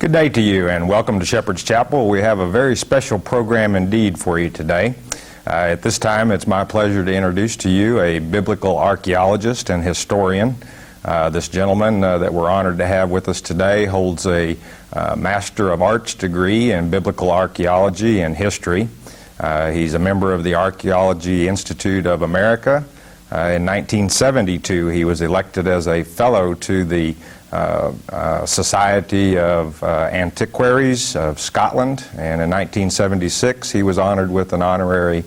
Good day to you and welcome to Shepherd's Chapel. We have a very special program indeed for you today. At this time, it's my pleasure to introduce to you a biblical archaeologist and historian. This gentleman that we're honored to have with us today holds a Master of Arts degree in biblical archaeology and history. He's a member of the Archaeology Institute of America. In 1972, he was elected as a fellow to the Society of Antiquaries of Scotland, and in 1976 he was honored with an honorary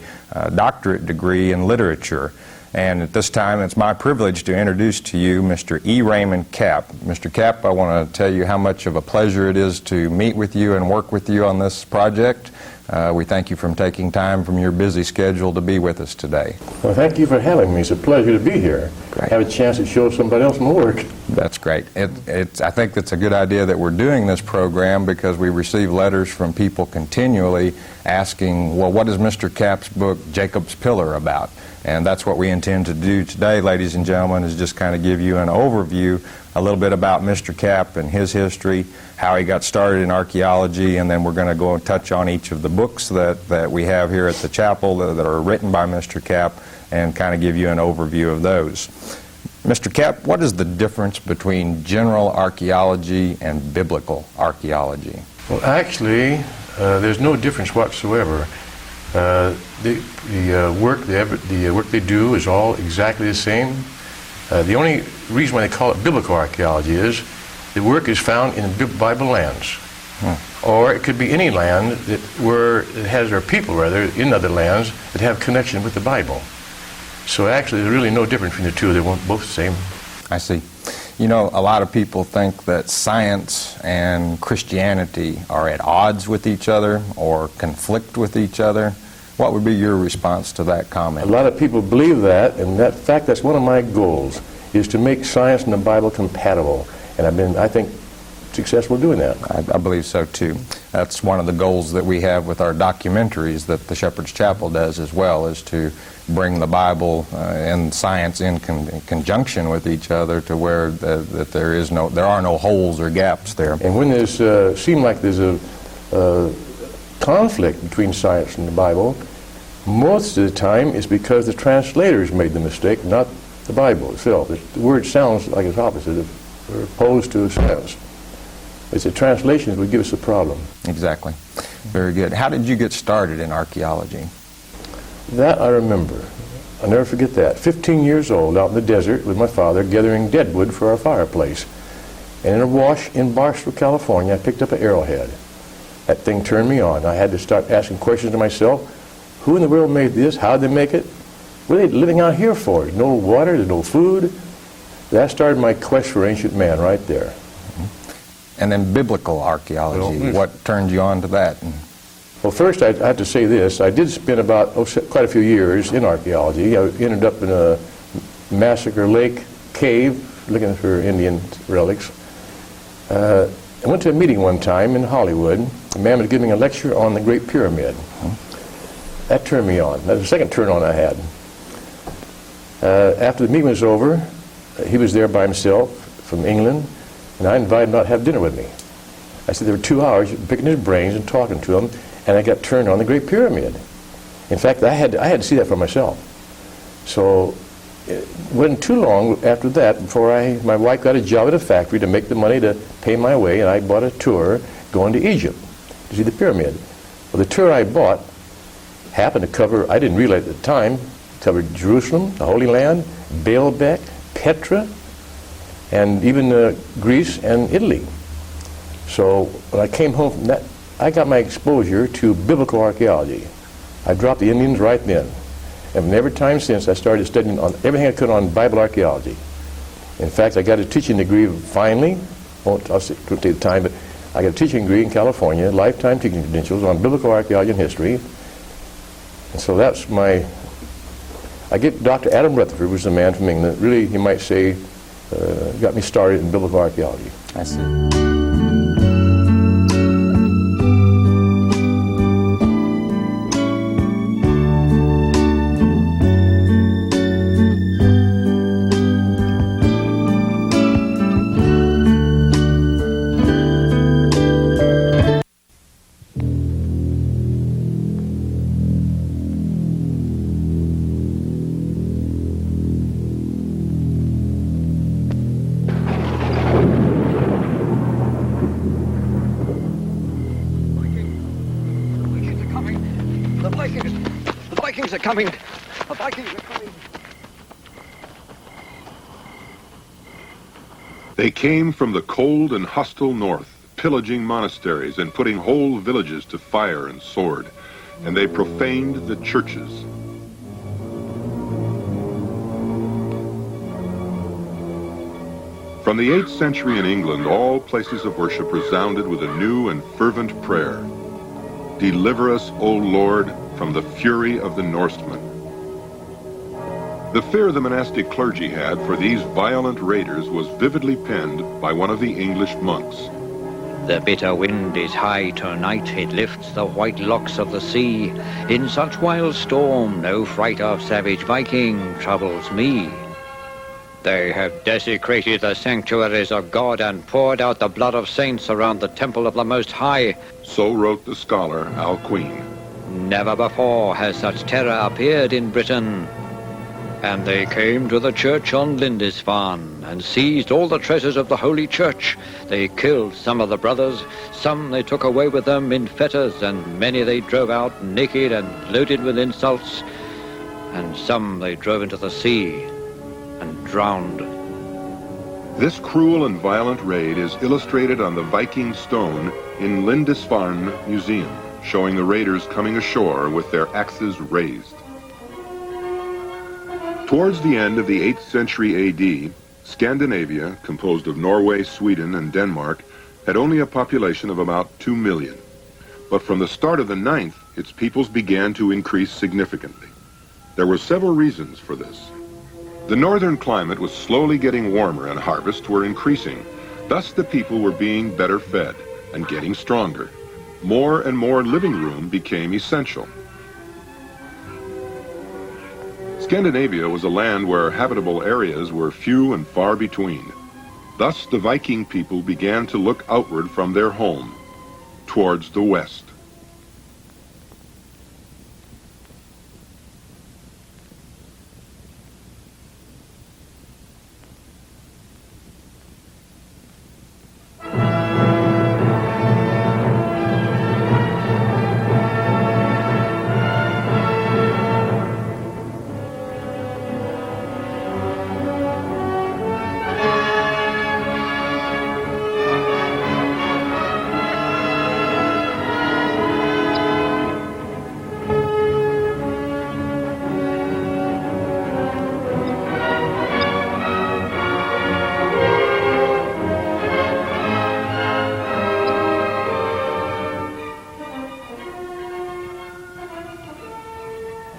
doctorate degree in literature. And at this time it's my privilege to introduce to you Mr. E. Raymond Capt. Mr. Capt, I want to tell you how much of a pleasure it is to meet with you and work with you on this project. We thank you for taking time from your busy schedule to be with us today. Well, thank you for having me. It's a pleasure to be here. Great. Have a chance to show somebody else my work. That's great. I think it's a good idea that we're doing this program because we receive letters from people continually asking, well, what is Mr. Capt's book, Jacob's Pillar, about? And that's what we intend to do today, ladies and gentlemen, is just kind of give you an overview, a little bit about Mr. Capt and his history, how he got started in archaeology, and then we're going to go and touch on each of the books that we have here at the chapel that are written by Mr. Capt and kind of give you an overview of those. Mr. Capt, what is the difference between general archaeology and biblical archaeology? Well, actually, there's no difference whatsoever. The work they do is all exactly the same. The only reason why they call it biblical archaeology is the work is found in Bible lands. Or it could be any land or people rather, in other lands that have connection with the Bible. So actually there's really no difference between the two. They're both the same. I see. You know, a lot of people think that science and Christianity are at odds with each other or conflict with each other. What would be your response to that comment? A lot of people believe that, and in fact that's one of my goals, is to make science and the Bible compatible. And I've been, I think, successful doing that. I believe so too. That's one of the goals that we have with our documentaries that the Shepherd's Chapel does as well, is to bring the Bible and science in conjunction with each other to where that there are no holes or gaps there. And when there's seem like there's a conflict between science and the Bible, most of the time it's because the translators made the mistake, not the Bible itself. The word sounds like it's opposite, or opposed to sense. It's the translations that would give us a problem. Exactly. Very good. How did you get started in archaeology? That I remember. I'll never forget that. 15 years old, out in the desert with my father, gathering deadwood for our fireplace. And in a wash in Barstow, California, I picked up an arrowhead. That thing turned me on. I had to start asking questions to myself. Who in the world made this? How did they make it? What are they living out here for? There's no water, there's no food. That started my quest for ancient man right there. And then biblical archaeology, what turned you on to that? Well, first I have to say this. I did spend about quite a few years in archaeology. I ended up in a Massacre Lake cave looking for Indian relics. I went to a meeting one time in Hollywood. A man was giving a lecture on the Great Pyramid. That turned me on. That was the second turn on I had. After the meeting was over, he was there by himself from England, and I invited him out to have dinner with me. I said there were 2 hours picking his brains and talking to him, and I got turned on the Great Pyramid. In fact, I had to see that for myself. So it wasn't too long after that before my wife got a job at a factory to make the money to pay my way, and I bought a tour going to Egypt to see the pyramid. Well, the tour I bought happened to cover, I didn't realize at the time, covered Jerusalem, the Holy Land, Baalbek, Petra, and even Greece and Italy. So when I came home from that, I got my exposure to biblical archaeology. I dropped the Indians right then. And every time since, I started studying on everything I could on Bible archaeology. In fact, I got a teaching degree finally. I'll take the time, but I got a teaching degree in California, lifetime teaching credentials on biblical archaeology and history. And so that's I get Dr. Adam Rutherford, who's a man from England, really, you might say, got me started in biblical archaeology. I see. Vikings are coming. The Vikings are coming. They came from the cold and hostile north, pillaging monasteries and putting whole villages to fire and sword, and they profaned the churches. From the 8th century in England, all places of worship resounded with a new and fervent prayer. Deliver us, O Lord, from the fury of the Norsemen. The fear the monastic clergy had for these violent raiders was vividly penned by one of the English monks. The bitter wind is high tonight, it lifts the white locks of the sea. In such wild storm, no fright of savage Viking troubles me. They have desecrated the sanctuaries of God and poured out the blood of saints around the temple of the Most High. So wrote the scholar Alcuin. Never before has such terror appeared in Britain. And they came to the church on Lindisfarne and seized all the treasures of the Holy Church. They killed some of the brothers, some they took away with them in fetters, and many they drove out naked and loaded with insults, and some they drove into the sea and drowned. This cruel and violent raid is illustrated on the Viking stone in Lindisfarne Museum, showing the raiders coming ashore with their axes raised. Towards the end of the 8th century AD, Scandinavia, composed of Norway, Sweden, and Denmark, had only a population of about 2 million. But from the start of the 9th, its peoples began to increase significantly. There were several reasons for this. The northern climate was slowly getting warmer and harvests were increasing. Thus the people were being better fed and getting stronger. More and more living room became essential. Scandinavia was a land where habitable areas were few and far between. Thus the Viking people began to look outward from their home, towards the west.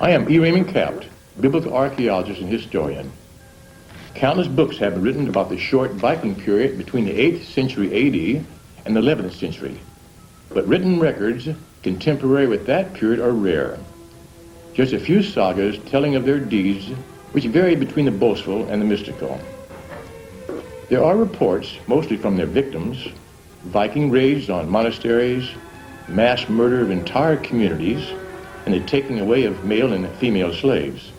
I am Raymond Capt, biblical archaeologist and historian. Countless books have been written about the short Viking period between the 8th century AD and the 11th century, but written records contemporary with that period are rare. Just a few sagas telling of their deeds, which vary between the boastful and the mystical. There are reports, mostly from their victims, Viking raids on monasteries, mass murder of entire communities, and the taking away of male and female slaves.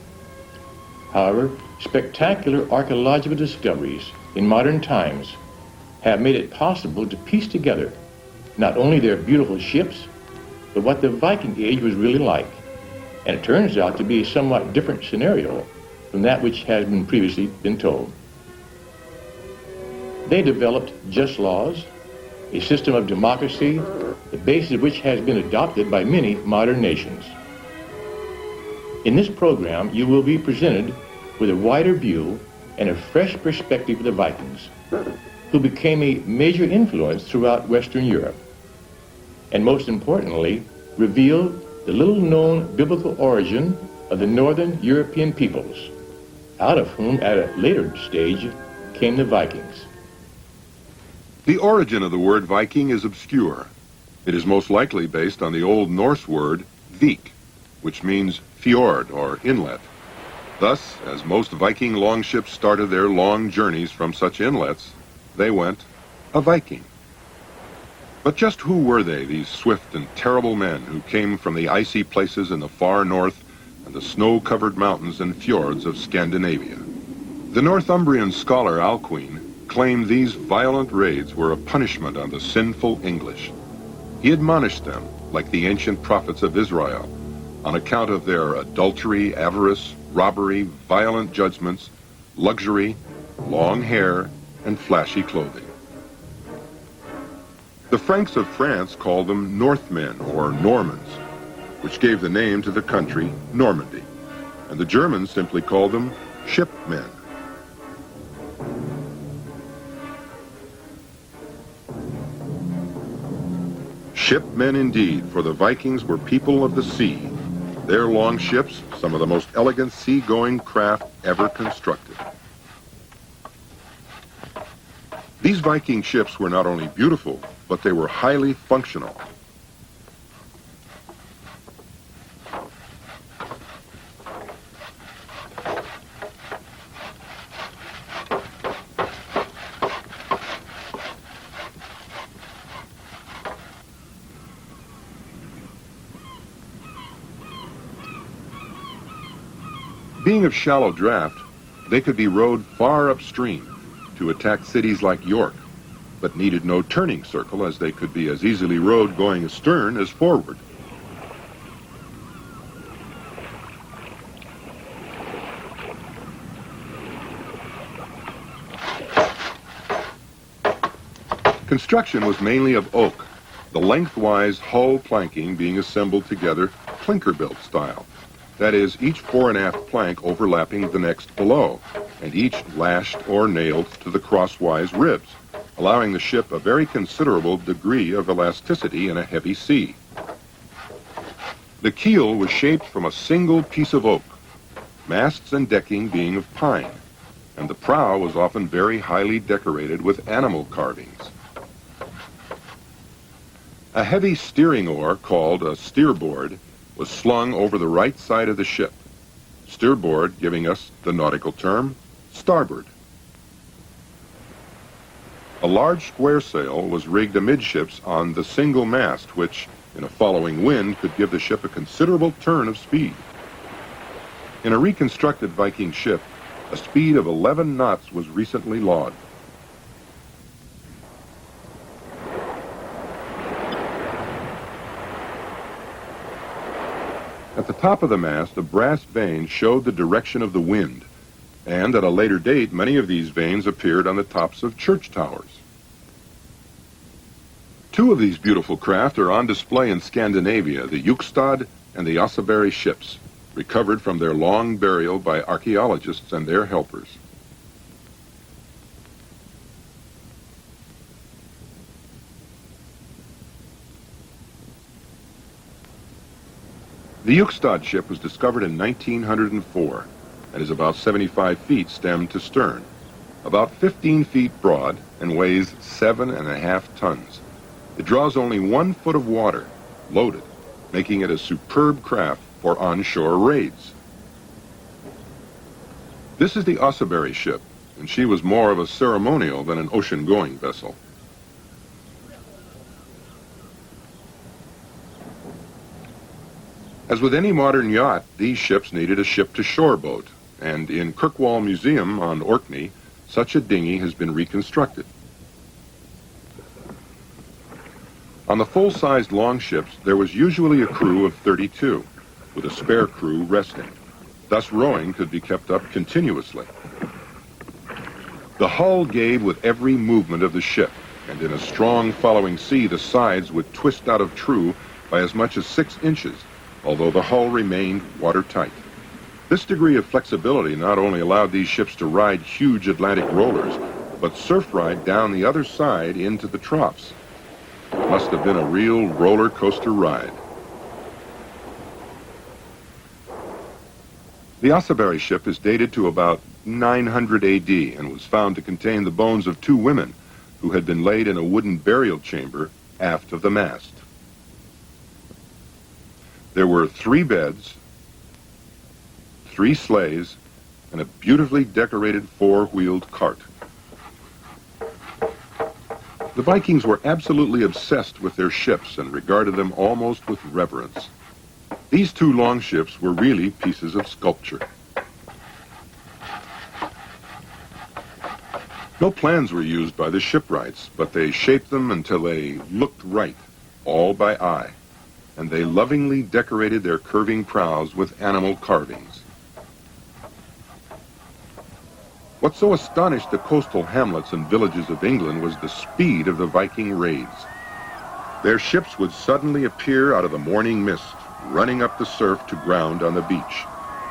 However, spectacular archaeological discoveries in modern times have made it possible to piece together not only their beautiful ships, but what the Viking Age was really like. And it turns out to be a somewhat different scenario from that which has been previously been told. They developed just laws, a system of democracy, the basis of which has been adopted by many modern nations. In this program, you will be presented with a wider view and a fresh perspective of the Vikings, who became a major influence throughout Western Europe, and most importantly, reveal the little-known biblical origin of the northern European peoples, out of whom at a later stage came the Vikings. The origin of the word Viking is obscure. It is most likely based on the Old Norse word vik, which means fjord or inlet. Thus, as most Viking longships started their long journeys from such inlets, they went a Viking. But just who were they, these swift and terrible men who came from the icy places in the far north and the snow-covered mountains and fjords of Scandinavia? The Northumbrian scholar Alcuin claimed these violent raids were a punishment on the sinful English. He admonished them, like the ancient prophets of Israel, on account of their adultery, avarice, robbery, violent judgments, luxury, long hair, and flashy clothing. The Franks of France called them Northmen or Normans, which gave the name to the country Normandy, and the Germans simply called them shipmen. Shipmen indeed, for the Vikings were people of the sea. Their long ships, some of the most elegant sea-going craft ever constructed. These Viking ships were not only beautiful, but they were highly functional. Being of shallow draft, they could be rowed far upstream to attack cities like York, but needed no turning circle, as they could be as easily rowed going astern as forward. Construction was mainly of oak, the lengthwise hull planking being assembled together clinker-built style. That is, each fore and aft plank overlapping the next below, and each lashed or nailed to the crosswise ribs, allowing the ship a very considerable degree of elasticity in a heavy sea. The keel was shaped from a single piece of oak, masts and decking being of pine, and the prow was often very highly decorated with animal carvings. A heavy steering oar, called a steerboard, was slung over the right side of the ship, steerboard giving us the nautical term starboard. A large square sail was rigged amidships on the single mast, which, in a following wind, could give the ship a considerable turn of speed. In a reconstructed Viking ship, a speed of 11 knots was recently logged. At the top of the mast, a brass vane showed the direction of the wind, and at a later date, many of these vanes appeared on the tops of church towers. Two of these beautiful craft are on display in Scandinavia, the Yukstad and the Oseberry ships, recovered from their long burial by archaeologists and their helpers. The Yukstad ship was discovered in 1904 and is about 75 feet stem to stern, about 15 feet broad, and weighs 7.5 tons. It draws only 1 foot of water, loaded, making it a superb craft for onshore raids. This is the Oseberry ship, and she was more of a ceremonial than an ocean-going vessel. As with any modern yacht, these ships needed a ship-to-shore boat, and in Kirkwall Museum on Orkney, such a dinghy has been reconstructed. On the full-sized longships, there was usually a crew of 32, with a spare crew resting. Thus rowing could be kept up continuously. The hull gave with every movement of the ship, and in a strong following sea, the sides would twist out of true by as much as 6 inches, although the hull remained watertight. This degree of flexibility not only allowed these ships to ride huge Atlantic rollers, but surf ride down the other side into the troughs. It must have been a real roller coaster ride. The Oseberry ship is dated to about 900 AD and was found to contain the bones of 2 women who had been laid in a wooden burial chamber aft of the mast. There were 3 beds, 3 sleighs, and a beautifully decorated 4-wheeled cart. The Vikings were absolutely obsessed with their ships and regarded them almost with reverence. These 2 longships were really pieces of sculpture. No plans were used by the shipwrights, but they shaped them until they looked right, all by eye. and they lovingly decorated their curving prows with animal carvings. What so astonished the coastal hamlets and villages of England was the speed of the Viking raids. Their ships would suddenly appear out of the morning mist, running up the surf to ground on the beach,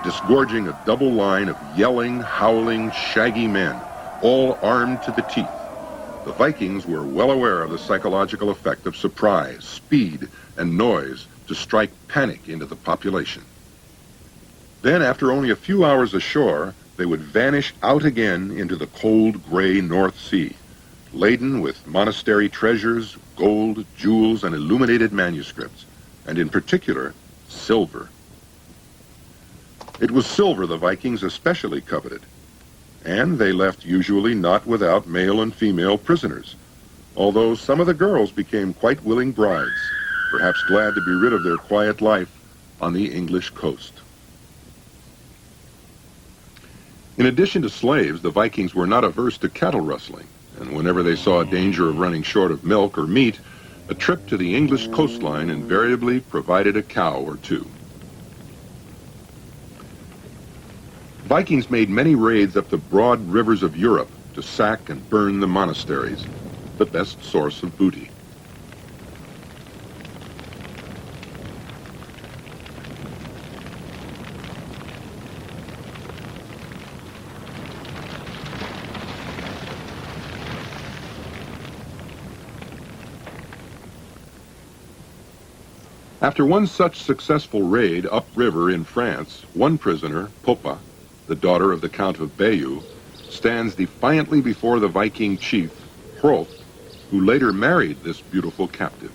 disgorging a double line of yelling, howling, shaggy men, all armed to the teeth. The Vikings were well aware of the psychological effect of surprise, speed, and noise to strike panic into the population. Then, after only a few hours ashore, they would vanish out again into the cold, gray North Sea, laden with monastery treasures, gold, jewels, and illuminated manuscripts, and in particular, silver. It was silver the Vikings especially coveted, and they left usually not without male and female prisoners, although some of the girls became quite willing brides, perhaps glad to be rid of their quiet life on the English coast. In addition to slaves, the Vikings were not averse to cattle rustling, and whenever they saw a danger of running short of milk or meat, a trip to the English coastline invariably provided a cow or two. Vikings made many raids up the broad rivers of Europe to sack and burn the monasteries, the best source of booty. After one such successful raid upriver in France, one prisoner, Popa, the daughter of the Count of Bayeux, stands defiantly before the Viking chief, Hrolf, who later married this beautiful captive.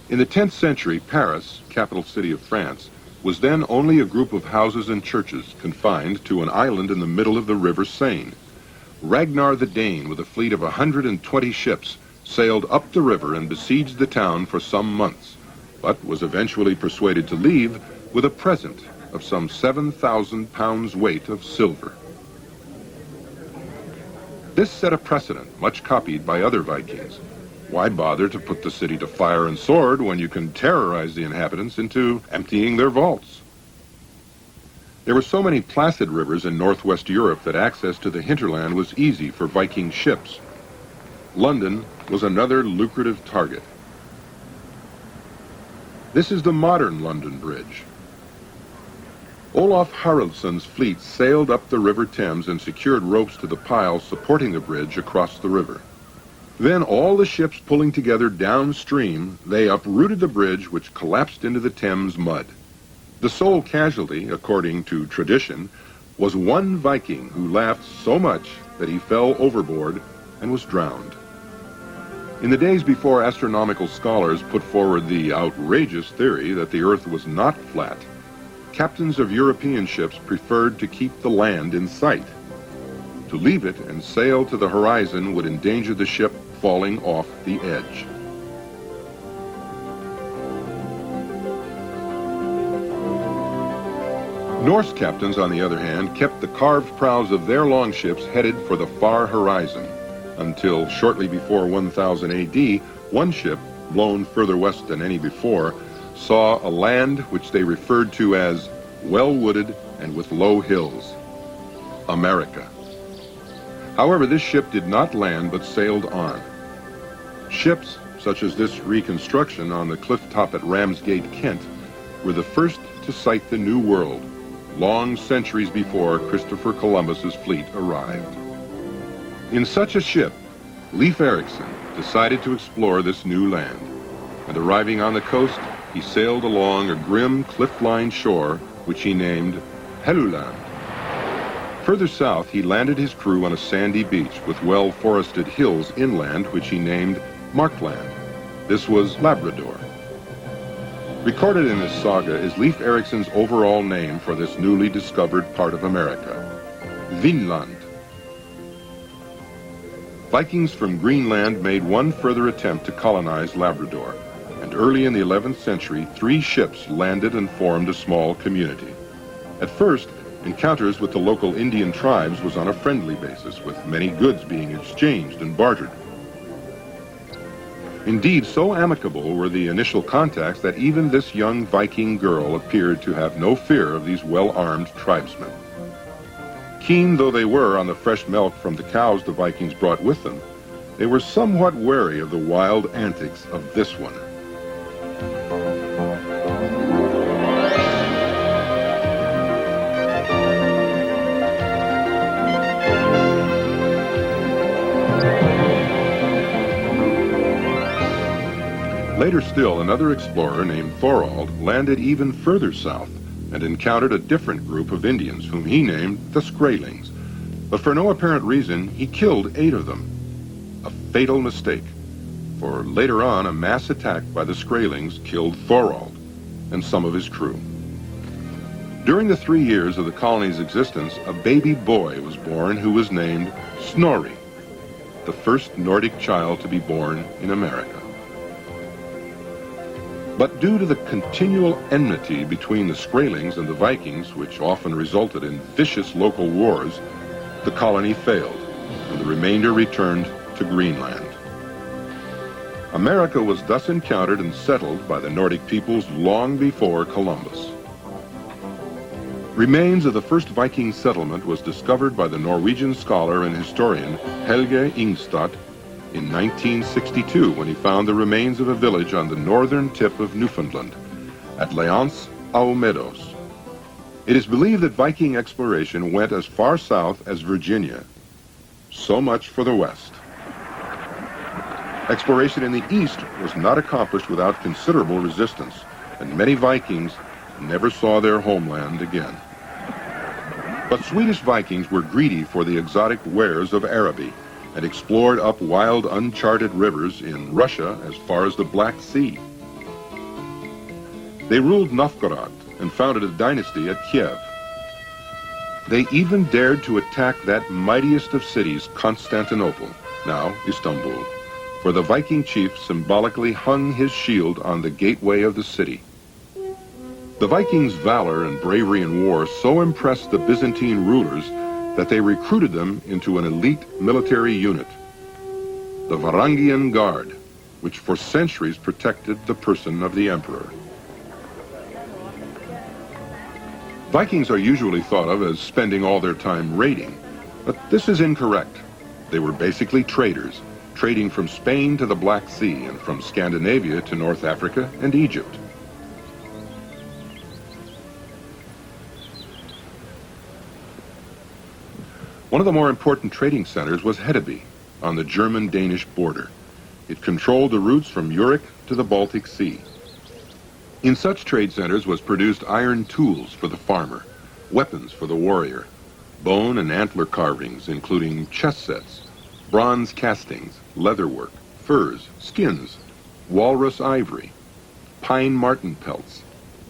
In the 10th century, Paris, capital city of France, was then only a group of houses and churches confined to an island in the middle of the river Seine. Ragnar the Dane, with a fleet of 120 ships, sailed up the river and besieged the town for some months, but was eventually persuaded to leave with a present of some 7,000 pounds weight of silver. This set a precedent much copied by other Vikings. Why bother to put the city to fire and sword when you can terrorize the inhabitants into emptying their vaults? There were so many placid rivers in northwest Europe that access to the hinterland was easy for Viking ships. London was another lucrative target. This is the modern London Bridge. Olaf Haraldsson's fleet sailed up the River Thames and secured ropes to the piles supporting the bridge across the river. Then, all the ships pulling together downstream, they uprooted the bridge, which collapsed into the Thames mud. The sole casualty, according to tradition, was one Viking who laughed so much that he fell overboard and was drowned. In the days before astronomical scholars put forward the outrageous theory that the Earth was not flat, captains of European ships preferred to keep the land in sight. To leave it and sail to the horizon would endanger the ship falling off the edge. Norse captains, on the other hand, kept the carved prows of their longships headed for the far horizon, until shortly before 1000 AD, one ship, blown further west than any before, saw a land which they referred to as well-wooded and with low hills, America. However, this ship did not land but sailed on. Ships such as this reconstruction on the cliff top at Ramsgate, Kent, were the first to sight the New World, long centuries before Christopher Columbus's fleet arrived. In such a ship, Leif Erikson decided to explore this new land, and arriving on the coast, he sailed along a grim cliff-lined shore, which he named Helluland. Further south, he landed his crew on a sandy beach with well-forested hills inland, which he named Markland. This was Labrador. Recorded in this saga is Leif Erikson's overall name for this newly discovered part of America, Vinland. Vikings from Greenland made one further attempt to colonize Labrador, and early in the 11th century, 3 ships landed and formed a small community. At first, encounters with the local Indian tribes was on a friendly basis, with many goods being exchanged and bartered. Indeed, so amicable were the initial contacts that even this young Viking girl appeared to have no fear of these well-armed tribesmen. Keen though they were on the fresh milk from the cows the Vikings brought with them, they were somewhat wary of the wild antics of this one. Later still, another explorer named Thorald landed even further south and encountered a different group of Indians whom he named the Skraelings. But for no apparent reason, he killed 8 of them. A fatal mistake, for later on a mass attack by the Skraelings killed Thorald and some of his crew. During the 3 years of the colony's existence, a baby boy was born who was named Snorri, the first Nordic child to be born in America. But due to the continual enmity between the Skraelings and the Vikings, which often resulted in vicious local wars, the colony failed, and the remainder returned to Greenland. America was thus encountered and settled by the Nordic peoples long before Columbus. Remains of the first Viking settlement was discovered by the Norwegian scholar and historian Helge Ingstad in 1962 when he found the remains of a village on the northern tip of Newfoundland at Léance aux Meadows. It is believed that Viking exploration went as far south as Virginia. So much for the west. Exploration in the east was not accomplished without considerable resistance, and many Vikings never saw their homeland again. But Swedish Vikings were greedy for the exotic wares of Araby and explored up wild, uncharted rivers in Russia as far as the Black Sea. They ruled Novgorod and founded a dynasty at Kiev. They even dared to attack that mightiest of cities, Constantinople, now Istanbul, where the Viking chief symbolically hung his shield on the gateway of the city. The Vikings' valor and bravery in war so impressed the Byzantine rulers that they recruited them into an elite military unit, the Varangian Guard, which for centuries protected the person of the emperor. Vikings are usually thought of as spending all their time raiding, but this is incorrect. They were basically traders, trading from Spain to the Black Sea and from Scandinavia to North Africa and Egypt. One of the more important trading centers was Hedeby, on the German-Danish border. It controlled the routes from Uruk to the Baltic Sea. In such trade centers was produced iron tools for the farmer, weapons for the warrior, bone and antler carvings including chess sets, bronze castings, leatherwork, furs, skins, walrus ivory, pine marten pelts,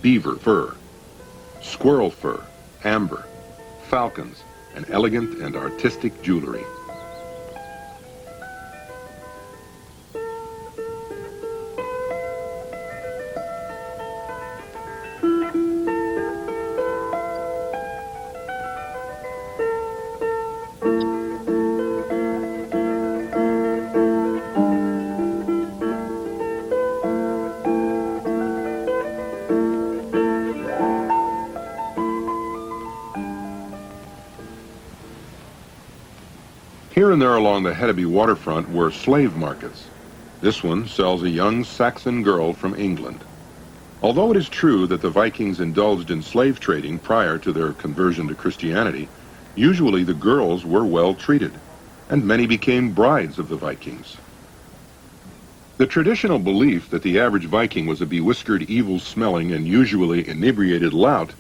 beaver fur, squirrel fur, amber, falcons, and elegant and artistic jewelry. Here and there along the Hedeby waterfront were slave markets. This one sells a young Saxon girl from England. Although it is true that the Vikings indulged in slave trading prior to their conversion to Christianity, usually the girls were well treated, and many became brides of the Vikings. The traditional belief that the average Viking was a bewhiskered, evil-smelling, and usually inebriated lout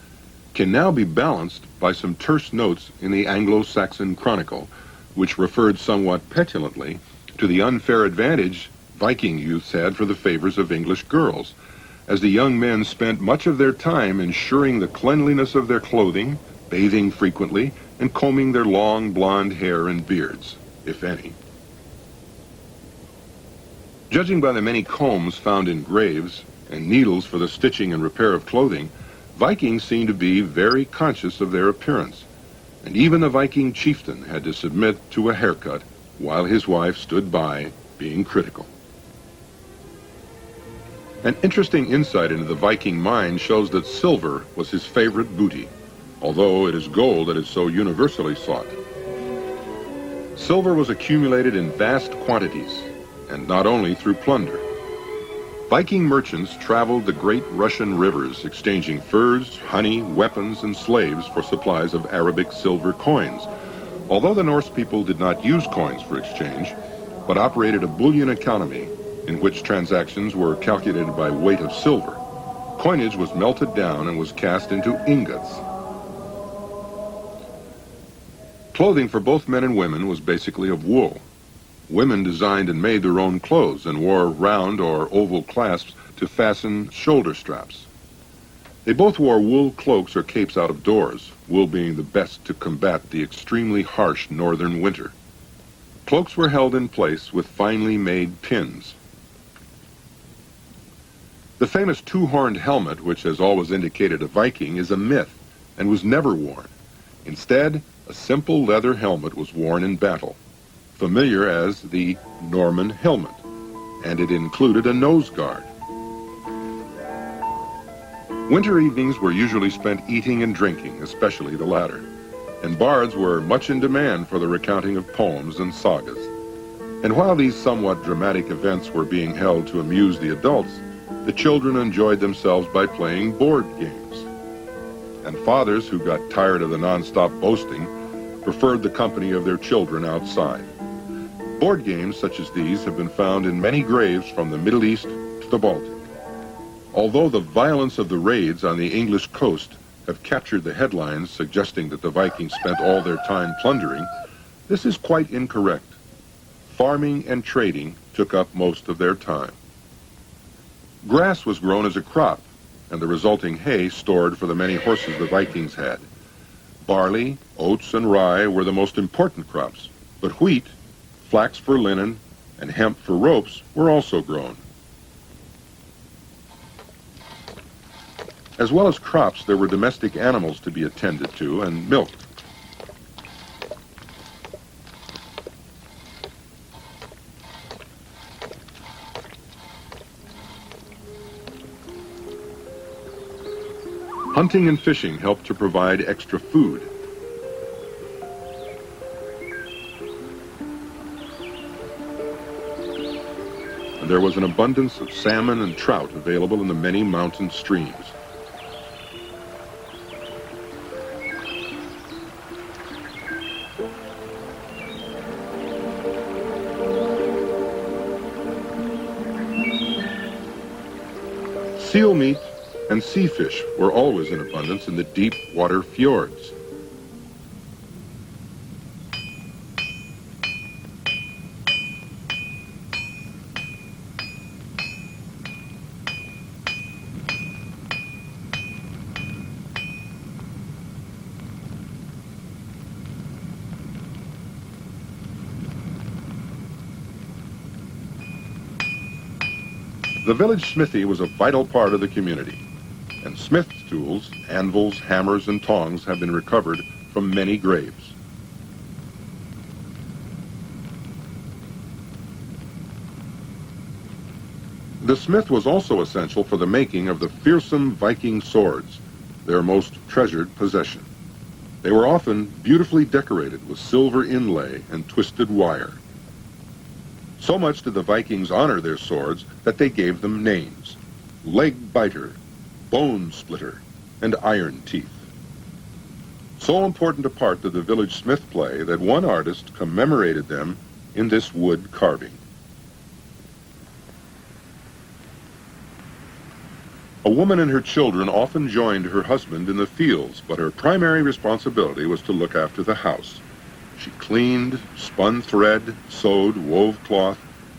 can now be balanced by some terse notes in the Anglo-Saxon Chronicle, which referred somewhat petulantly to the unfair advantage Viking youths had for the favors of English girls, as the young men spent much of their time ensuring the cleanliness of their clothing, bathing frequently, and combing their long blonde hair and beards, if any. Judging by the many combs found in graves and needles for the stitching and repair of clothing, Vikings seemed to be very conscious of their appearance, and even the Viking chieftain had to submit to a haircut while his wife stood by, being critical. An interesting insight into the Viking mind shows that silver was his favorite booty, although it is gold that is so universally sought. Silver was accumulated in vast quantities, and not only through plunder. Viking merchants traveled the great Russian rivers, exchanging furs, honey, weapons, and slaves for supplies of Arabic silver coins. Although the Norse people did not use coins for exchange, but operated a bullion economy in which transactions were calculated by weight of silver, coinage was melted down and was cast into ingots. Clothing for both men and women was basically of wool. Women designed and made their own clothes and wore round or oval clasps to fasten shoulder straps. They both wore wool cloaks or capes out of doors, wool being the best to combat the extremely harsh northern winter. Cloaks were held in place with finely made pins. The famous two-horned helmet, which has always indicated a Viking, is a myth and was never worn. Instead, a simple leather helmet was worn in battle, familiar as the Norman helmet, and it included a nose guard. Winter evenings were usually spent eating and drinking, especially the latter, and bards were much in demand for the recounting of poems and sagas. And while these somewhat dramatic events were being held to amuse the adults, the children enjoyed themselves by playing board games. And fathers who got tired of the non-stop boasting preferred the company of their children outside. Board games such as these have been found in many graves from the Middle East to the Baltic. Although the violence of the raids on the English coast have captured the headlines suggesting that the Vikings spent all their time plundering, this is quite incorrect. Farming and trading took up most of their time. Grass was grown as a crop, and the resulting hay stored for the many horses the Vikings had. Barley, oats, and rye were the most important crops, but wheat, flax for linen, and hemp for ropes were also grown. As well as crops, there were domestic animals to be attended to and milked. Hunting and fishing helped to provide extra food. And there was an abundance of salmon and trout available in the many mountain streams. Seal meat and sea fish were always in abundance in the deep water fjords. The village smithy was a vital part of the community, and smith's tools, anvils, hammers, and tongs have been recovered from many graves. The smith was also essential for the making of the fearsome Viking swords, their most treasured possession. They were often beautifully decorated with silver inlay and twisted wire. So much did the Vikings honor their swords that they gave them names: Leg Biter, Bone Splitter, and Iron Teeth. So important a part did the village smith play that one artist commemorated them in this wood carving. A woman and her children often joined her husband in the fields, but her primary responsibility was to look after the house. She cleaned, spun thread, sewed, wove cloth,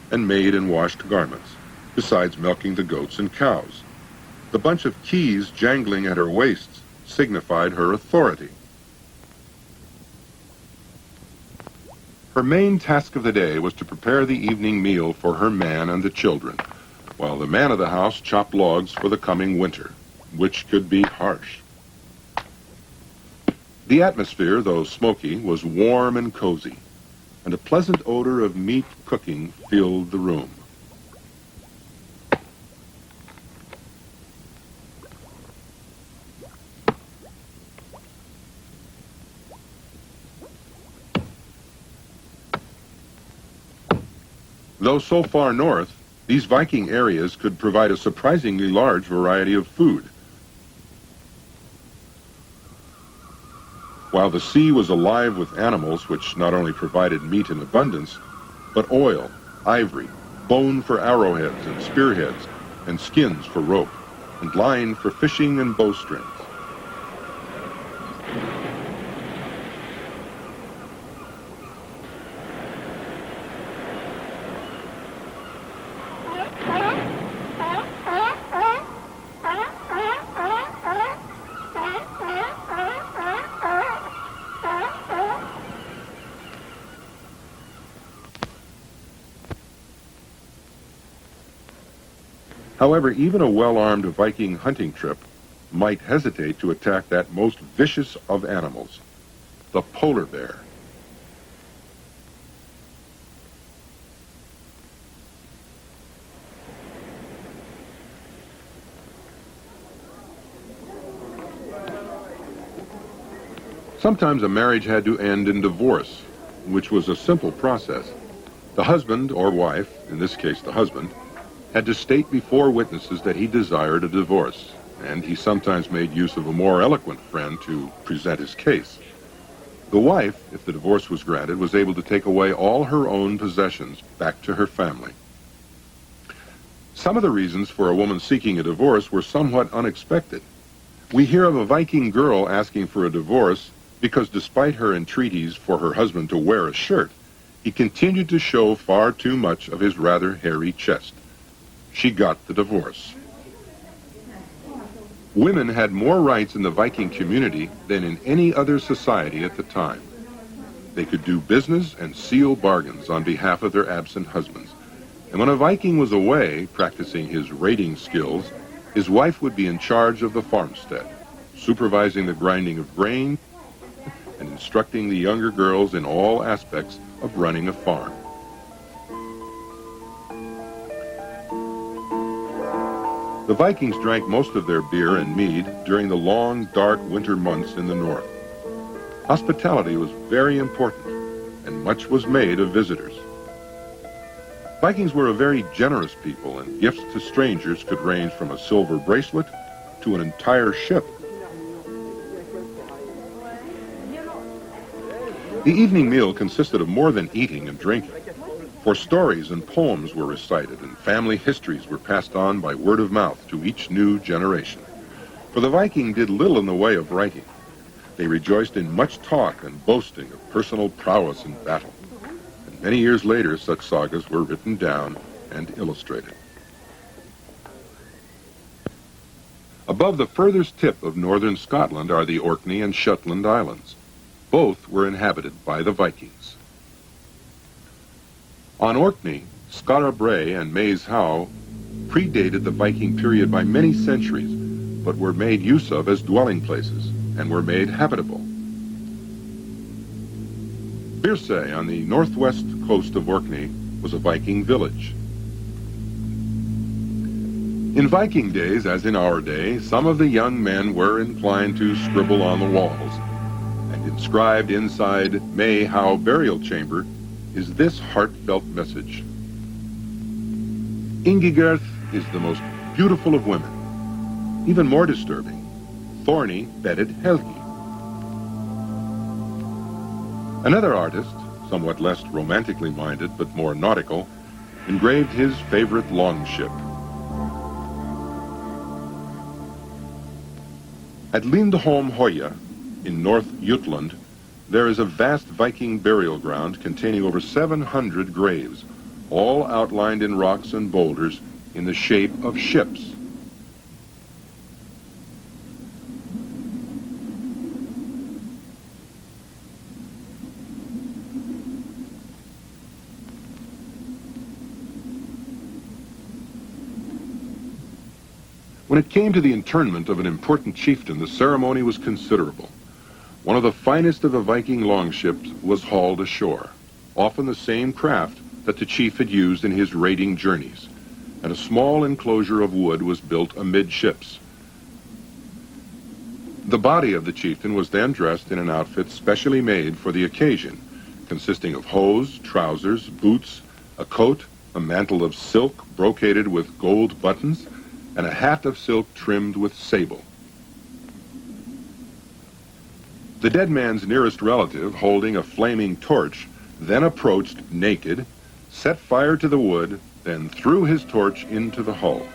and made and washed garments, besides milking the goats and cows. The bunch of keys jangling at her waists signified her authority. Her main task of the day was to prepare the evening meal for her man and the children, while the man of the house chopped logs for the coming winter, which could be harsh. The atmosphere, though smoky, was warm and cozy, and a pleasant odor of meat cooking filled the room. Though so far north, these Viking areas could provide a surprisingly large variety of food. While the sea was alive with animals which not only provided meat in abundance, but oil, ivory, bone for arrowheads and spearheads, and skins for rope, and line for fishing and bowstrings. However, even a well-armed Viking hunting trip might hesitate to attack that most vicious of animals, the polar bear. Sometimes a marriage had to end in divorce, which was a simple process. The husband or wife, in this case the husband, had to state before witnesses that he desired a divorce, and he sometimes made use of a more eloquent friend to present his case. The wife, if the divorce was granted, was able to take away all her own possessions back to her family. Some of the reasons for a woman seeking a divorce were somewhat unexpected. We hear of a Viking girl asking for a divorce because despite her entreaties for her husband to wear a shirt, he continued to show far too much of his rather hairy chest. She got the divorce. Women had more rights in the Viking community than in any other society at the time. They could do business and seal bargains on behalf of their absent husbands. And when a Viking was away practicing his raiding skills, his wife would be in charge of the farmstead, supervising the grinding of grain and instructing the younger girls in all aspects of running a farm. The Vikings drank most of their beer and mead during the long, dark winter months in the north. Hospitality was very important, and much was made of visitors. Vikings were a very generous people, and gifts to strangers could range from a silver bracelet to an entire ship. The evening meal consisted of more than eating and drinking, for stories and poems were recited and family histories were passed on by word of mouth to each new generation. For the Viking did little in the way of writing. They rejoiced in much talk and boasting of personal prowess in battle. And many years later, such sagas were written down and illustrated. Above the furthest tip of northern Scotland are the Orkney and Shetland Islands. Both were inhabited by the Vikings. On Orkney, Skara Brae and Maes Howe predated the Viking period by many centuries, but were made use of as dwelling places and were made habitable. Birsay on the northwest coast of Orkney was a Viking village. In Viking days, as in our day, some of the young men were inclined to scribble on the walls, and inscribed inside May Howe burial chamber is this heartfelt message. Ingigerd is the most beautiful of women. Even more disturbing, Thorny bedded Helgi. Another artist, somewhat less romantically minded but more nautical, engraved his favorite longship. At Lindholm Hoya, in North Jutland, there is a vast Viking burial ground containing over 700 graves, all outlined in rocks and boulders in the shape of ships. When it came to the internment of an important chieftain, the ceremony was considerable. One of the finest of the Viking longships was hauled ashore, often the same craft that the chief had used in his raiding journeys, and a small enclosure of wood was built amidships. The body of the chieftain was then dressed in an outfit specially made for the occasion, consisting of hose, trousers, boots, a coat, a mantle of silk brocaded with gold buttons, and a hat of silk trimmed with sable. The dead man's nearest relative, holding a flaming torch, then approached naked, set fire to the wood, then threw his torch into the hull.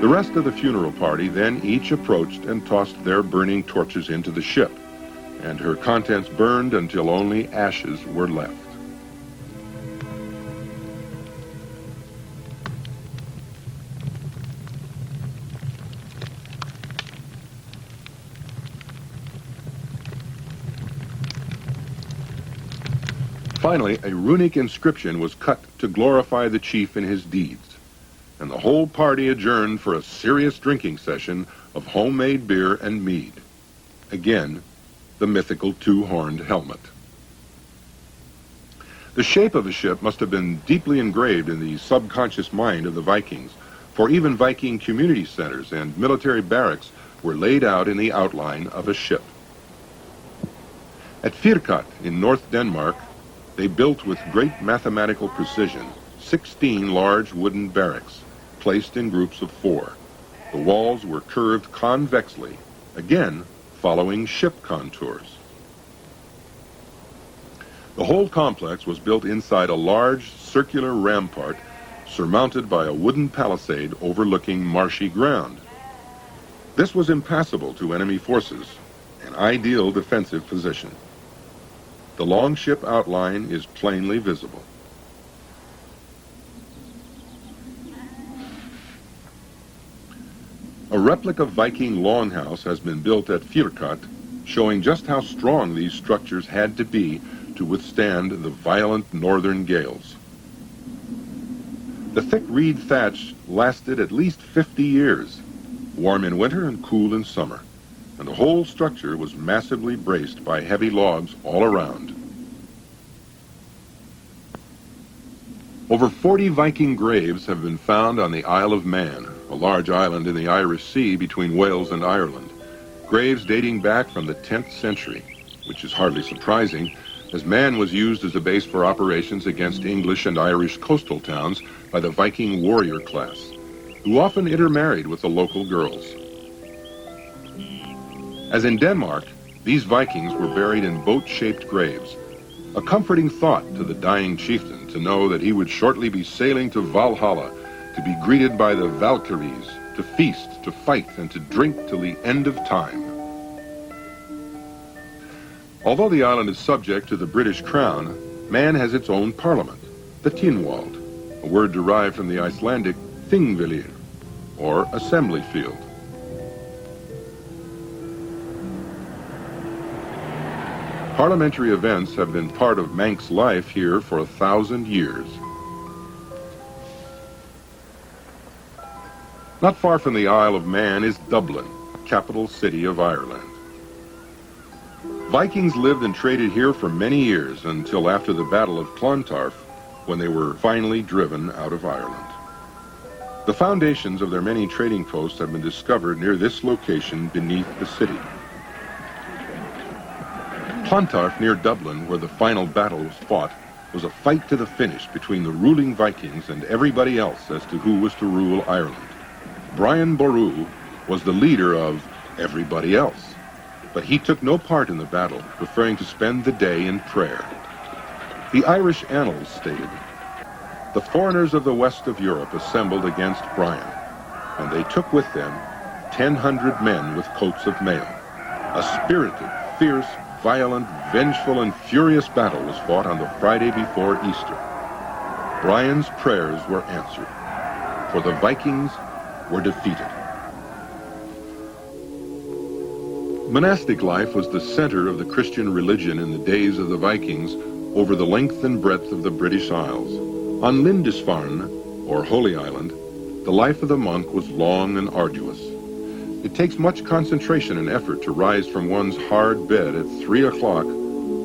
The rest of the funeral party then each approached and tossed their burning torches into the ship, and her contents burned until only ashes were left. Finally, a runic inscription was cut to glorify the chief in his deeds, and the whole party adjourned for a serious drinking session of homemade beer and mead. Again, the mythical two-horned helmet. The shape of a ship must have been deeply engraved in the subconscious mind of the Vikings, for even Viking community centers and military barracks were laid out in the outline of a ship. At Firkat in North Denmark, they built with great mathematical precision 16 large wooden barracks, placed in groups of 4. The walls were curved convexly, again following ship contours. The whole complex was built inside a large circular rampart surmounted by a wooden palisade overlooking marshy ground. This was impassable to enemy forces, an ideal defensive position. The longship outline is plainly visible. A replica Viking longhouse has been built at Firkat, showing just how strong these structures had to be to withstand the violent northern gales. The thick reed thatch lasted at least 50 years, warm in winter and cool in summer, and the whole structure was massively braced by heavy logs all around. Over 40 Viking graves have been found on the Isle of Man, a large island in the Irish Sea between Wales and Ireland. Graves dating back from the 10th century, which is hardly surprising, as Man was used as a base for operations against English and Irish coastal towns by the Viking warrior class, who often intermarried with the local girls. As in Denmark, these Vikings were buried in boat-shaped graves, a comforting thought to the dying chieftain to know that he would shortly be sailing to Valhalla to be greeted by the Valkyries, to feast, to fight, and to drink till the end of time. Although the island is subject to the British Crown, Man has its own parliament, the Tinwald, a word derived from the Icelandic Thingvellir, or assembly field. Parliamentary events have been part of Manx life here for 1,000 years. Not far from the Isle of Man is Dublin, capital city of Ireland. Vikings lived and traded here for many years until after the Battle of Clontarf, when they were finally driven out of Ireland. The foundations of their many trading posts have been discovered near this location beneath the city. Clontarf, near Dublin, where the final battle was fought, was a fight to the finish between the ruling Vikings and everybody else as to who was to rule Ireland. Brian Boru was the leader of everybody else, but he took no part in the battle, preferring to spend the day in prayer. The Irish annals stated, "The foreigners of the west of Europe assembled against Brian, and they took with them 1,000 men with coats of mail. A spirited, fierce, violent, vengeful, and furious battle was fought on the Friday before Easter. Brian's prayers were answered, for the Vikings were defeated." Monastic life was the center of the Christian religion in the days of the Vikings over the length and breadth of the British Isles. On Lindisfarne, or Holy Island, the life of the monk was long and arduous. It takes much concentration and effort to rise from one's hard bed at 3 o'clock,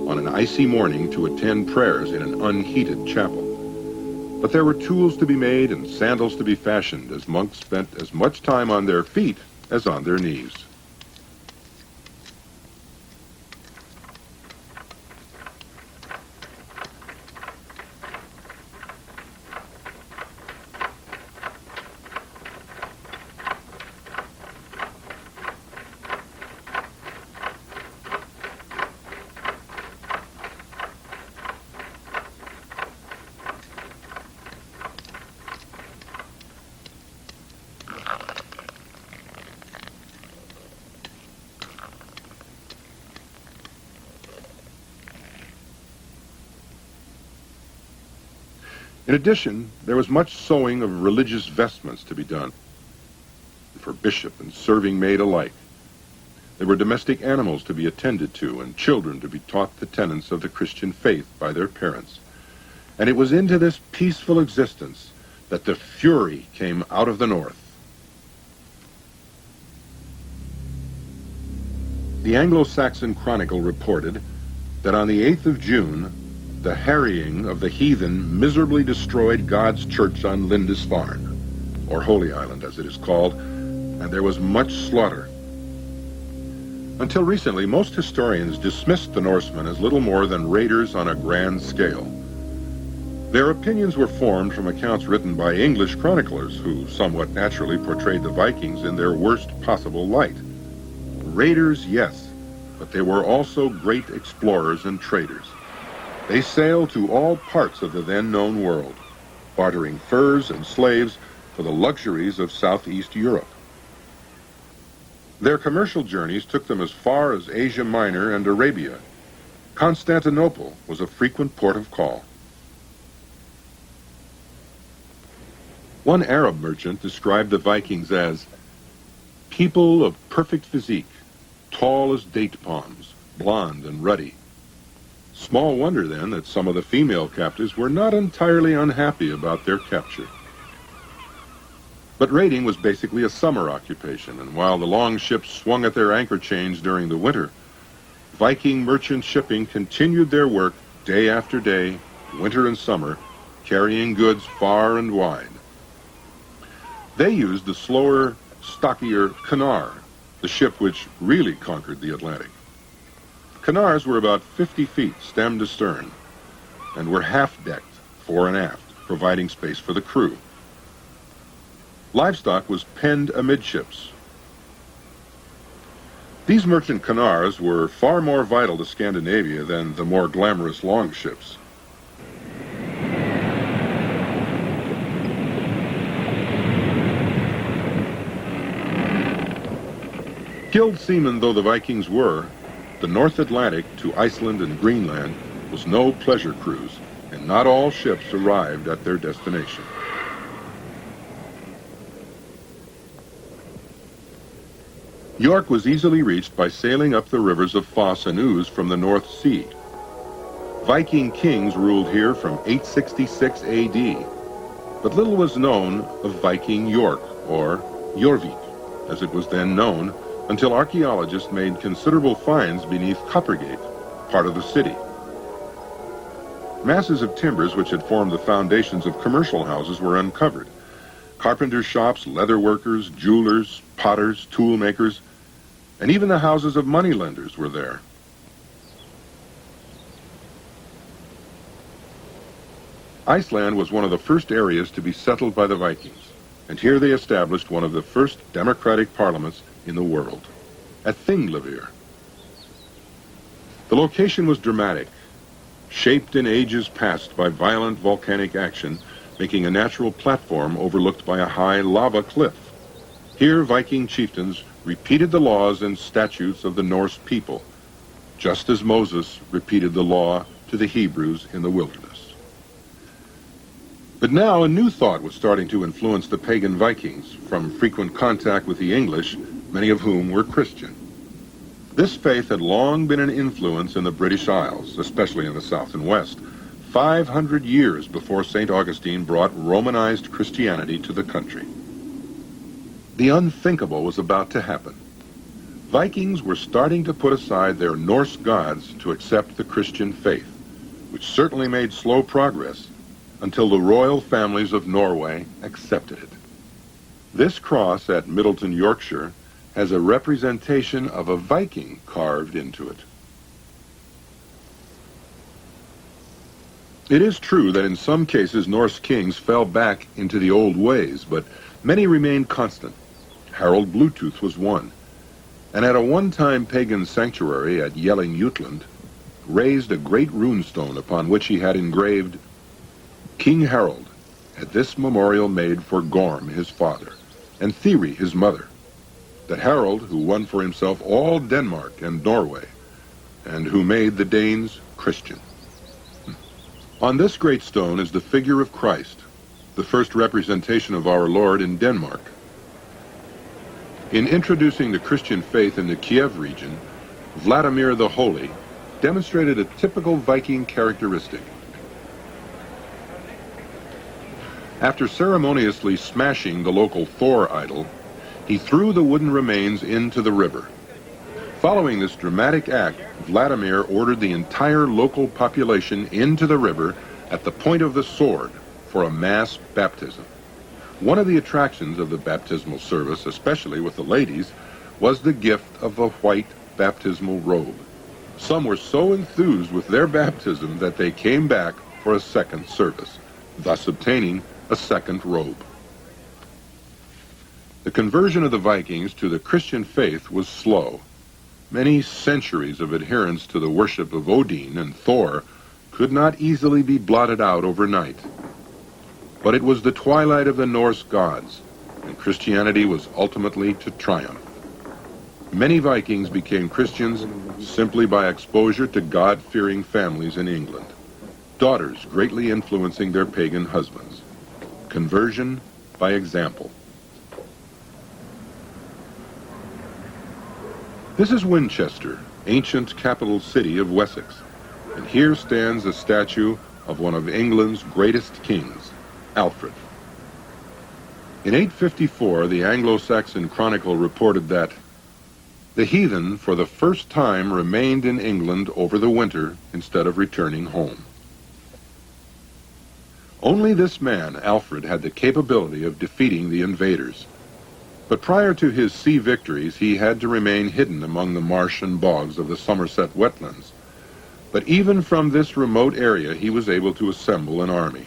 on an icy morning to attend prayers in an unheated chapel. But there were tools to be made and sandals to be fashioned, as monks spent as much time on their feet as on their knees. In addition, there was much sewing of religious vestments to be done for bishop and serving maid alike. There were domestic animals to be attended to and children to be taught the tenets of the Christian faith by their parents. And it was into this peaceful existence that the fury came out of the north. The Anglo-Saxon Chronicle reported that on the 8th of June, the harrying of the heathen miserably destroyed God's church on Lindisfarne, or Holy Island as it is called, and there was much slaughter. Until recently, most historians dismissed the Norsemen as little more than raiders on a grand scale. Their opinions were formed from accounts written by English chroniclers who somewhat naturally portrayed the Vikings in their worst possible light. Raiders, yes, but they were also great explorers and traders. They sailed to all parts of the then-known world, bartering furs and slaves for the luxuries of Southeast Europe. Their commercial journeys took them as far as Asia Minor and Arabia. Constantinople was a frequent port of call. One Arab merchant described the Vikings as people of perfect physique, tall as date palms, blonde and ruddy. Small wonder, then, that some of the female captives were not entirely unhappy about their capture. But raiding was basically a summer occupation, and while the long ships swung at their anchor chains during the winter, Viking merchant shipping continued their work day after day, winter and summer, carrying goods far and wide. They used the slower, stockier Canar, the ship which really conquered the Atlantic. Canars were about 50 feet stem to stern and were half-decked, fore and aft, providing space for the crew. Livestock was penned amidships. These merchant Canars were far more vital to Scandinavia than the more glamorous longships. Skilled seamen though the Vikings were, the North Atlantic to Iceland and Greenland was no pleasure cruise, and not all ships arrived at their destination. York was easily reached by sailing up the rivers of Foss and Ouse from the North Sea. Viking kings ruled here from 866 AD, but little was known of Viking York, or Jorvik, as it was then known, until archaeologists made considerable finds beneath Coppergate, part of the city. Masses of timbers which had formed the foundations of commercial houses were uncovered. Carpenter shops, leather workers, jewelers, potters, tool makers, and even the houses of moneylenders were there. Iceland was one of the first areas to be settled by the Vikings, and here they established one of the first democratic parliaments in the world, at Thingvellir. The location was dramatic, shaped in ages past by violent volcanic action, making a natural platform overlooked by a high lava cliff. Here Viking chieftains repeated the laws and statutes of the Norse people, just as Moses repeated the law to the Hebrews in the wilderness. But now a new thought was starting to influence the pagan Vikings, from frequent contact with the English, many of whom were Christian. This faith had long been an influence in the British Isles, especially in the south and west, 500 years before St. Augustine brought Romanized Christianity to the country. The unthinkable was about to happen. Vikings were starting to put aside their Norse gods to accept the Christian faith, which certainly made slow progress until the royal families of Norway accepted it. This cross at Middleton, Yorkshire, has a representation of a Viking carved into it. It is true that in some cases Norse kings fell back into the old ways, but many remained constant. Harold Bluetooth was one, and at a one-time pagan sanctuary at Yelling, Jutland, raised a great runestone upon which he had engraved, "King Harold had this memorial made for Gorm, his father, and Thiri, his mother, that Harold, who won for himself all Denmark and Norway, and who made the Danes Christian." On this great stone is the figure of Christ, the first representation of our Lord in Denmark. In introducing the Christian faith in the Kiev region, Vladimir the Holy demonstrated a typical Viking characteristic. After ceremoniously smashing the local Thor idol, he threw the wooden remains into the river. Following this dramatic act, Vladimir ordered the entire local population into the river at the point of the sword for a mass baptism. One of the attractions of the baptismal service, especially with the ladies, was the gift of a white baptismal robe. Some were so enthused with their baptism that they came back for a second service, thus obtaining a second robe. The conversion of the Vikings to the Christian faith was slow. Many centuries of adherence to the worship of Odin and Thor could not easily be blotted out overnight. But it was the twilight of the Norse gods, and Christianity was ultimately to triumph. Many Vikings became Christians simply by exposure to God-fearing families in England, daughters greatly influencing their pagan husbands. Conversion by example. This is Winchester, ancient capital city of Wessex, and here stands a statue of one of England's greatest kings, Alfred. In 854, the Anglo-Saxon Chronicle reported that the heathen for the first time remained in England over the winter instead of returning home. Only this man, Alfred, had the capability of defeating the invaders. But prior to his sea victories, he had to remain hidden among the marsh and bogs of the Somerset wetlands. But even from this remote area, he was able to assemble an army.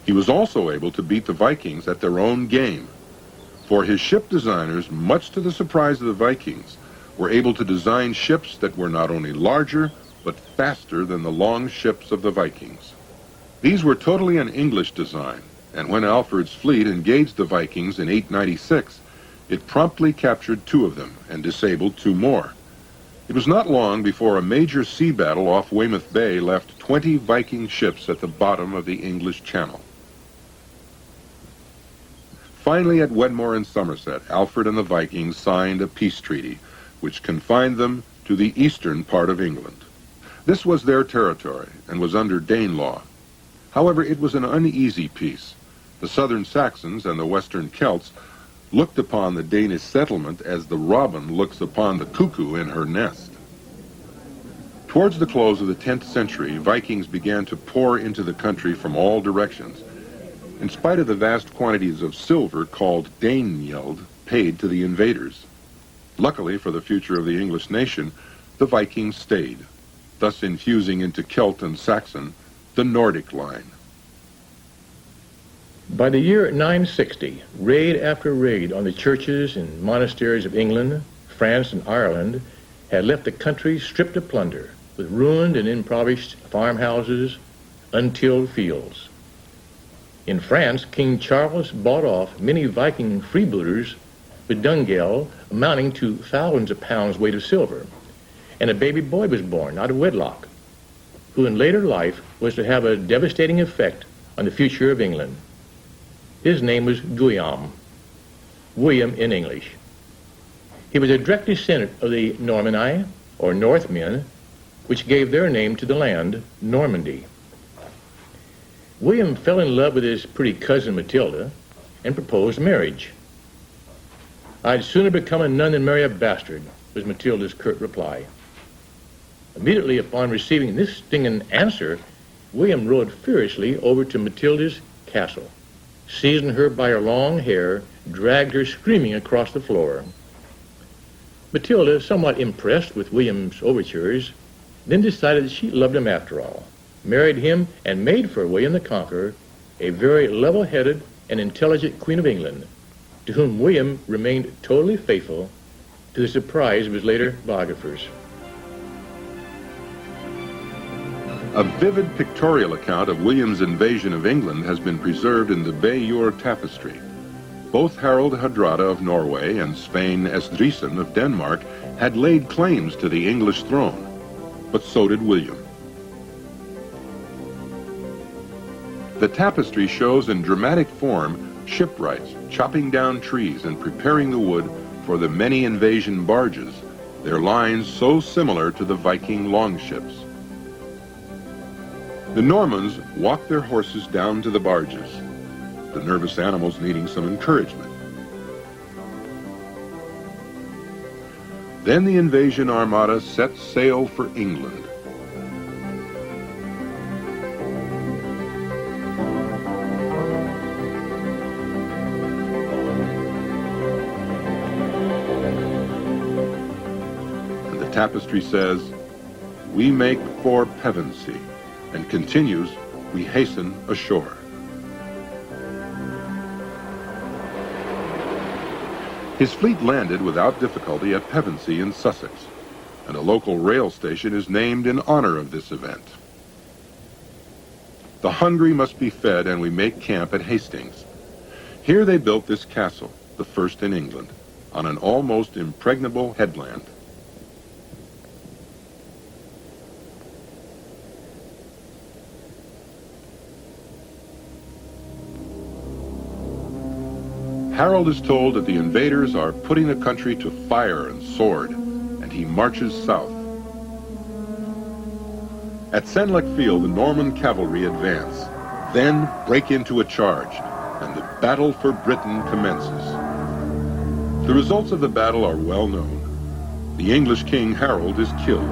He was also able to beat the Vikings at their own game, for his ship designers, much to the surprise of the Vikings, were able to design ships that were not only larger, but faster than the long ships of the Vikings. These were totally an English design, and when Alfred's fleet engaged the Vikings in 896, it promptly captured 2 of them and disabled 2 more. It was not long before a major sea battle off Weymouth Bay left 20 Viking ships at the bottom of the English Channel. Finally, at Wedmore in Somerset, Alfred and the Vikings signed a peace treaty, which confined them to the eastern part of England. This was their territory and was under Danelaw. However, it was an uneasy peace. The southern Saxons and the western Celts looked upon the Danish settlement as the robin looks upon the cuckoo in her nest. Towards the close of the 10th century, Vikings began to pour into the country from all directions, in spite of the vast quantities of silver called Danegeld paid to the invaders. Luckily for the future of the English nation, the Vikings stayed, thus infusing into Celt and Saxon the Nordic line. By the year 960, raid after raid on the churches and monasteries of England, France, and Ireland had left the country stripped of plunder, with ruined and impoverished farmhouses, untilled fields. In France, King Charles bought off many Viking freebooters with Dungeld amounting to thousands of pounds weight of silver, and a baby boy was born out of wedlock, who in later life was to have a devastating effect on the future of England. His name was Guillaume, William in English. He was a direct descendant of the Normanni, or Northmen, which gave their name to the land, Normandy. William fell in love with his pretty cousin Matilda and proposed marriage. "I'd sooner become a nun than marry a bastard," was Matilda's curt reply. Immediately upon receiving this stinging answer, William rode furiously over to Matilda's castle, seizing her by her long hair, dragged her screaming across the floor. Matilda, somewhat impressed with William's overtures, then decided that she loved him after all, married him, and made for William the Conqueror a very level-headed and intelligent Queen of England, to whom William remained totally faithful, to the surprise of his later biographers. A vivid pictorial account of William's invasion of England has been preserved in the Bayeux tapestry. Both Harald Hardrada of Norway and Svein Estrithson of Denmark had laid claims to the English throne, but so did William. The tapestry shows in dramatic form shipwrights chopping down trees and preparing the wood for the many invasion barges, their lines so similar to the Viking longships. The Normans walked their horses down to the barges, the nervous animals needing some encouragement. Then the invasion armada set sail for England. And the tapestry says, "We make for Pevensey," and continues, "We hasten ashore." His fleet landed without difficulty at Pevensey in Sussex, and a local rail station is named in honor of this event. The hungry must be fed, and we make camp at Hastings. Here they built this castle, the first in England, on an almost impregnable headland. Harold is told that the invaders are putting the country to fire and sword, and he marches south. At Senlac Field, the Norman cavalry advance, then break into a charge, and the battle for Britain commences. The results of the battle are well known. The English King Harold is killed,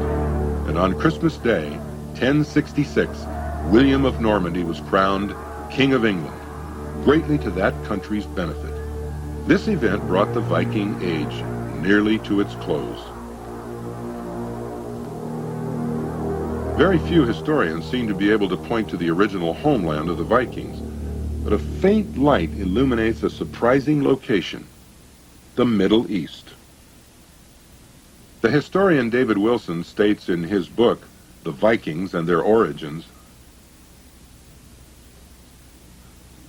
and on Christmas Day, 1066, William of Normandy was crowned King of England, greatly to that country's benefit. This event brought the Viking Age nearly to its close. Very few historians seem to be able to point to the original homeland of the Vikings, but a faint light illuminates a surprising location: the Middle East. The historian David Wilson states in his book, The Vikings and Their Origins,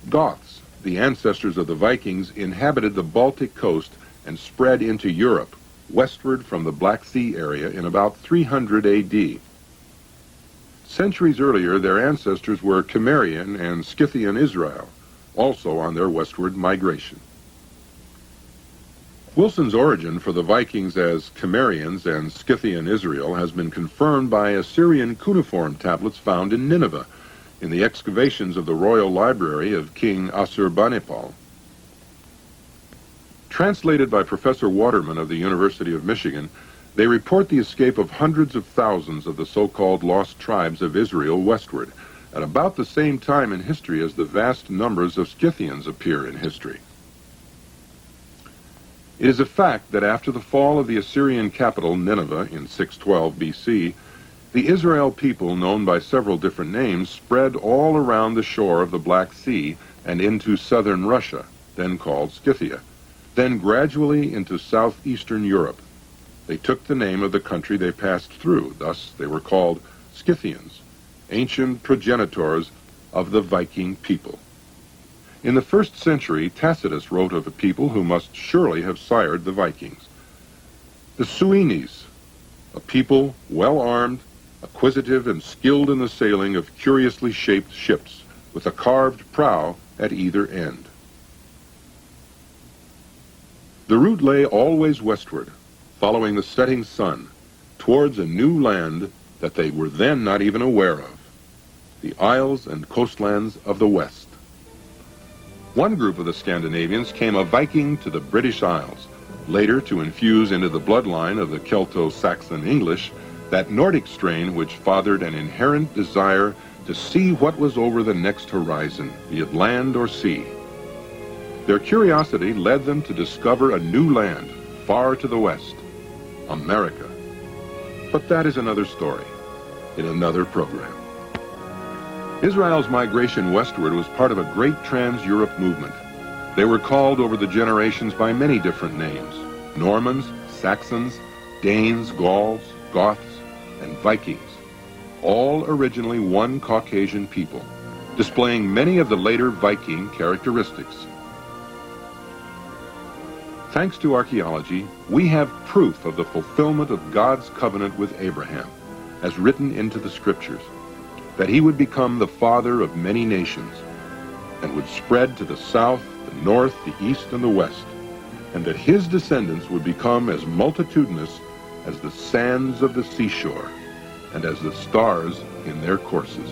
Goths, the ancestors of the Vikings, inhabited the Baltic coast and spread into Europe, westward from the Black Sea area in about 300 AD. Centuries earlier, their ancestors were Cimmerian and Scythian Israel, also on their westward migration. Wilson's origin for the Vikings as Cimmerians and Scythian Israel has been confirmed by Assyrian cuneiform tablets found in Nineveh, in the excavations of the Royal Library of King Assurbanipal. Translated by Professor Waterman of the University of Michigan, they report the escape of hundreds of thousands of the so-called lost tribes of Israel westward, at about the same time in history as the vast numbers of Scythians appear in history. It is a fact that after the fall of the Assyrian capital Nineveh in 612 BC, the Israel people, known by several different names, spread all around the shore of the Black Sea and into southern Russia, then called Scythia, then gradually into southeastern Europe. They took the name of the country they passed through, thus they were called Scythians, ancient progenitors of the Viking people. In the 1st century, Tacitus wrote of a people who must surely have sired the Vikings. The Suenes, a people well-armed, acquisitive and skilled in the sailing of curiously shaped ships, with a carved prow at either end. The route lay always westward, following the setting sun, towards a new land that they were then not even aware of, the isles and coastlands of the West. One group of the Scandinavians came a Viking to the British Isles, later to infuse into the bloodline of the Celto-Saxon English that Nordic strain which fathered an inherent desire to see what was over the next horizon, be it land or sea. Their curiosity led them to discover a new land far to the west, America. But that is another story, in another program. Israel's migration westward was part of a great trans-Europe movement. They were called over the generations by many different names: Normans, Saxons, Danes, Gauls, Goths, and Vikings, all originally one Caucasian people, displaying many of the later Viking characteristics. Thanks to archaeology, we have proof of the fulfillment of God's covenant with Abraham, as written into the scriptures, that he would become the father of many nations, and would spread to the south, the north, the east, and the west, and that his descendants would become as multitudinous as the sands of the seashore, and as the stars in their courses.